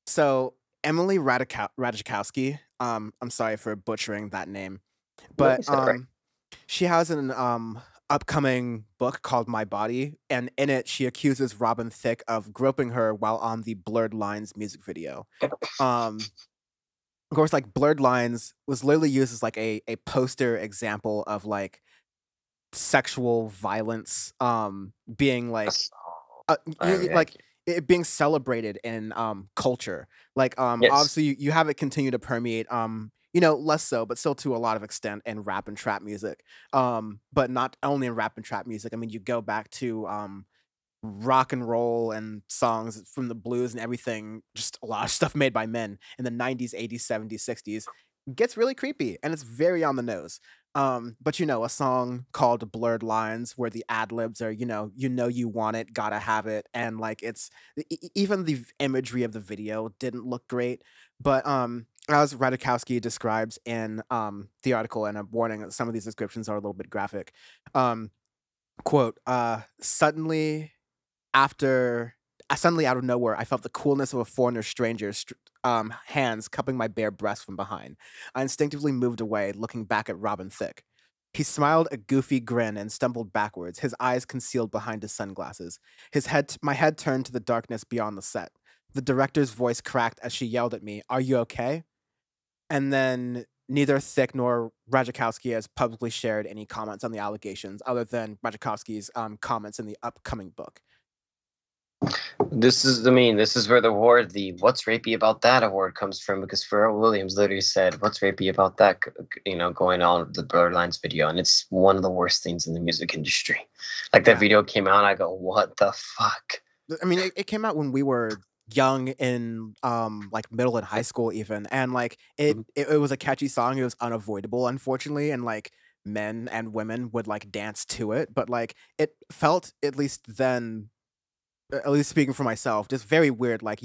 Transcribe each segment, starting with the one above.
So Emily Ratajkowski, I'm sorry for butchering that name, No, you but said it right. she has an upcoming book called My Body, and in it she accuses Robin Thicke of groping her while on the Blurred Lines music video. Um, of course, like Blurred Lines was literally used as like a poster example of like sexual violence, being like So, I like, it being celebrated in, culture. Like, yes. obviously, you have it continue to permeate, less so, but still to a lot of extent in rap and trap music. But not only in rap and trap music. I mean, you go back to, rock and roll and songs from the blues and everything, just a lot of stuff made by men in the 90s, 80s, 70s, 60s gets really creepy and it's very on the nose. But a song called Blurred Lines where the ad libs are, you want it, gotta have it, and like even the imagery of the video didn't look great. But as Radikowski describes in the article, and I'm warning that some of these descriptions are a little bit graphic. Um, quote, after suddenly out of nowhere, I felt the coolness of a foreigner stranger's hands cupping my bare breast from behind. I instinctively moved away, looking back at Robin Thicke. He smiled a goofy grin and stumbled backwards, his eyes concealed behind his sunglasses. My head turned to the darkness beyond the set. The director's voice cracked as she yelled at me, "Are you okay?" And then neither Thicke nor Rajakowski has publicly shared any comments on the allegations, other than Rajakowski's comments in the upcoming book. This is where the "What's rapey about that" award comes from, because Pharrell Williams literally said, "What's rapey about that?" Going on with the Blurred video, and it's one of the worst things in the music industry. Like that Yeah. video came out, and I go, "What the fuck?" I mean, it came out when we were young in like middle and high school even, and like Mhm. it was a catchy song. It was unavoidable, unfortunately, and like men and women would like dance to it, but like it felt, at least then, at least speaking for myself, just very weird. Like,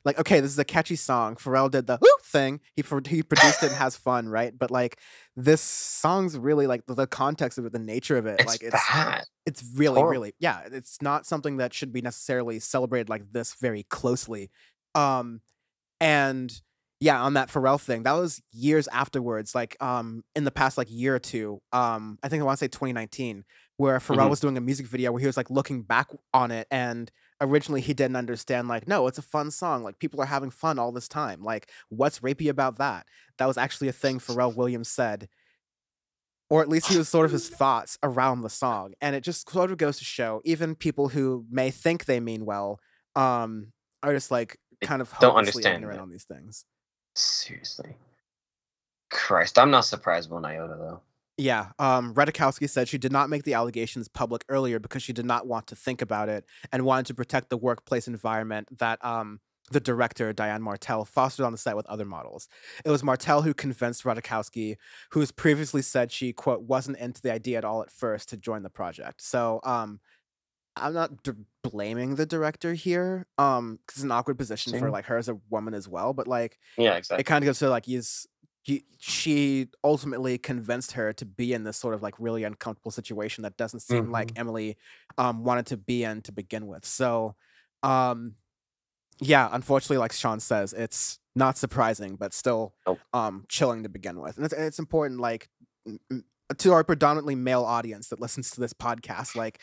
like, okay, this is a catchy song. Pharrell did the whoo thing. He produced it and has fun, right? But like this song's really like the context of it, the nature of it, It's like bad. it's It's really, horrible. really, yeah, it's not something that should be necessarily celebrated like this very closely. Um, and yeah, on that Pharrell thing, that was years afterwards, like, in the past, like, year or 2, I think I wanna say 2019, where Pharrell Mhm. was doing a music video where he was, like, looking back on it, and originally he didn't understand, like, "No, it's a fun song, like, people are having fun all this time, like, what's rapey about that?" That was actually a thing Pharrell Williams said, or at least he was sort of his thoughts around the song, and it just sort of goes to show, even people who may think they mean well, are just, like, I kind of don't hopelessly understand ignorant it. on these things. Seriously. Christ, I'm not surprised one iota though. Yeah, Ratajkowski said she did not make the allegations public earlier because she did not want to think about it and wanted to protect the workplace environment that the director, Diane Martel, fostered on the set with other models. It was Martel who convinced Ratajkowski, who has previously said she, quote, wasn't into the idea at all at first, to join the project. So I'm not blaming the director here, 'cause it's an awkward position for See? like her as a woman as well, but like Yeah, it exactly. kind of goes to like she ultimately convinced her to be in this sort of like really uncomfortable situation that doesn't seem like Mhm. Emily wanted to be in to begin with. So um yeah, unfortunately, like Sean says, it's not surprising, but still Nope. chilling to begin with. And it's important, like, to our predominantly male audience that listens to this podcast, like,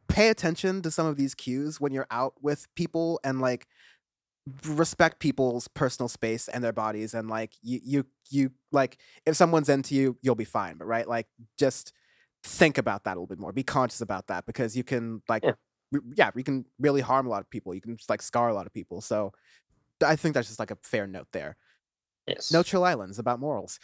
pay attention to some of these cues when you're out with people, and like respect people's personal space and their bodies, and like you like, if someone's into you, you'll be fine, but right, like, just think about that a little bit more, be conscious about that, because you can like Yeah. yeah, you can really harm a lot of people, you can just like scar a lot of people. So I think that's just like a fair note there. No Yes. Chill Islands about morals.